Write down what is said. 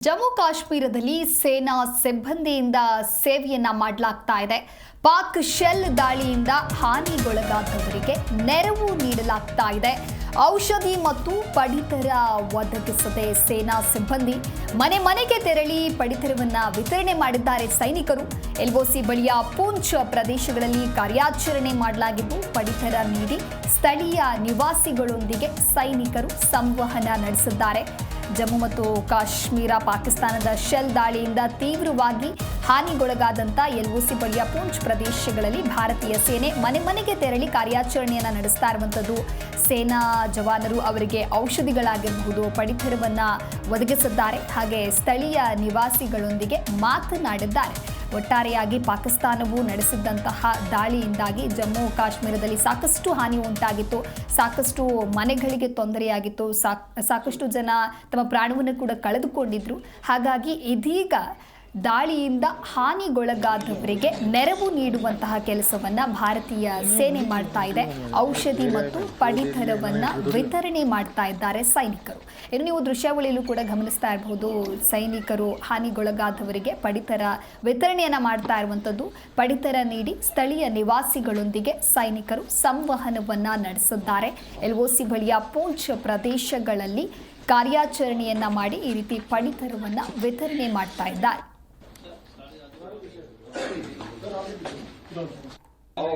ಜಮ್ಮು ಕಾಶ್ಮೀರದಲ್ಲಿ ಸೇನಾ ಸಿಬ್ಬಂದಿಯಿಂದ ಸೇವೆಯನ್ನ ಮಾಡಲಾಗ್ತಾ ಇದೆ. ಪಾಕ್ ಶೆಲ್ ದಾಳಿಯಿಂದ ಹಾನಿಗೊಳಗಾದವರಿಗೆ ನೆರವು ನೀಡಲಾಗ್ತಾ ಇದೆ. ಔಷಧಿ ಮತ್ತು ಪಡಿತರ ಒದಗಿಸದೆ ಸೇನಾ ಸಿಬ್ಬಂದಿ ಮನೆ ಮನೆಗೆ ತೆರಳಿ ಪಡಿತರವನ್ನ ವಿತರಣೆ ಮಾಡಿದ್ದಾರೆ ಸೈನಿಕರು. ಎಲ್ಒಸಿ ಬಳಿಯ ಪೂಂಚ್ ಪ್ರದೇಶಗಳಲ್ಲಿ ಕಾರ್ಯಾಚರಣೆ ಮಾಡಲಾಗಿದ್ದು, ಪಡಿತರ ನೀಡಿ ಸ್ಥಳೀಯ ನಿವಾಸಿಗಳೊಂದಿಗೆ ಸೈನಿಕರು ಸಂವಹನ ನಡೆಸಿದ್ದಾರೆ. ಜಮ್ಮು ಮತ್ತು ಕಾಶ್ಮೀರ ಪಾಕಿಸ್ತಾನದ ಶೆಲ್ ದಾಳಿಯಿಂದ ತೀವ್ರವಾಗಿ ಹಾನಿಗೊಳಗಾದಂಥ ಎಲ್ಒಸಿ ಬಳಿಯ ಪೂಂಚ್ ಪ್ರದೇಶಗಳಲ್ಲಿ ಭಾರತೀಯ ಸೇನೆ ಮನೆ ಮನೆಗೆ ತೆರಳಿ ಕಾರ್ಯಾಚರಣೆಯನ್ನು ನಡೆಸ್ತಾ ಇರುವಂಥದ್ದು. ಸೇನಾ ಜವಾನರು ಅವರಿಗೆ ಔಷಧಿಗಳಾಗಿರಬಹುದು, ಪಡಿತರವನ್ನು ಒದಗಿಸಿದ್ದಾರೆ. ಹಾಗೆ ಸ್ಥಳೀಯ ನಿವಾಸಿಗಳೊಂದಿಗೆ ಮಾತನಾಡಿದ್ದಾರೆ. ಒಟ್ಟಾರೆಯಾಗಿ ಪಾಕಿಸ್ತಾನವು ನಡೆಸಿದಂತಹ ದಾಳಿಯಿಂದಾಗಿ ಜಮ್ಮು ಕಾಶ್ಮೀರದಲ್ಲಿ ಸಾಕಷ್ಟು ಹಾನಿ ಉಂಟಾಗಿತ್ತು, ಸಾಕಷ್ಟು ಮನೆಗಳಿಗೆ ತೊಂದರೆಯಾಗಿತ್ತು, ಸಾಕಷ್ಟು ಜನ ತಮ್ಮ ಪ್ರಾಣವನ್ನು ಕೂಡ ಕಳೆದುಕೊಂಡಿದ್ರು. ಹಾಗಾಗಿ ಇದೀಗ ದಾಳಿಯಿಂದ ಹಾನಿಗೊಳಗಾದವರಿಗೆ ನೆರವು ನೀಡುವಂತಹ ಕೆಲಸವನ್ನ ಭಾರತೀಯ ಸೇನೆ ಮಾಡ್ತಾ ಇದೆ. ಔಷಧಿ ಮತ್ತು ಪಡಿತರವನ್ನ ವಿತರಣೆ ಮಾಡ್ತಾ ಇದ್ದಾರೆ ಸೈನಿಕರು. ಇನ್ನು ನೀವು ದೃಶ್ಯಾವಳಿಯಲ್ಲೂ ಕೂಡ ಗಮನಿಸ್ತಾ ಇರಬಹುದು, ಸೈನಿಕರು ಹಾನಿಗೊಳಗಾದವರಿಗೆ ಪಡಿತರ ವಿತರಣೆಯನ್ನ ಮಾಡ್ತಾ ಇರುವಂಥದ್ದು. ಪಡಿತರ ನೀಡಿ ಸ್ಥಳೀಯ ನಿವಾಸಿಗಳೊಂದಿಗೆ ಸೈನಿಕರು ಸಂವಹನವನ್ನ ನಡೆಸಿದ್ದಾರೆ. ಎಲ್ಒಸಿ ಬಳಿಯ ಪೂಂಚ್ ಪ್ರದೇಶಗಳಲ್ಲಿ ಕಾರ್ಯಾಚರಣೆಯನ್ನ ಮಾಡಿ ಈ ರೀತಿ ಪಡಿತರವನ್ನ ವಿತರಣೆ ಮಾಡ್ತಾ ಇದ್ದಾರೆ. Oh,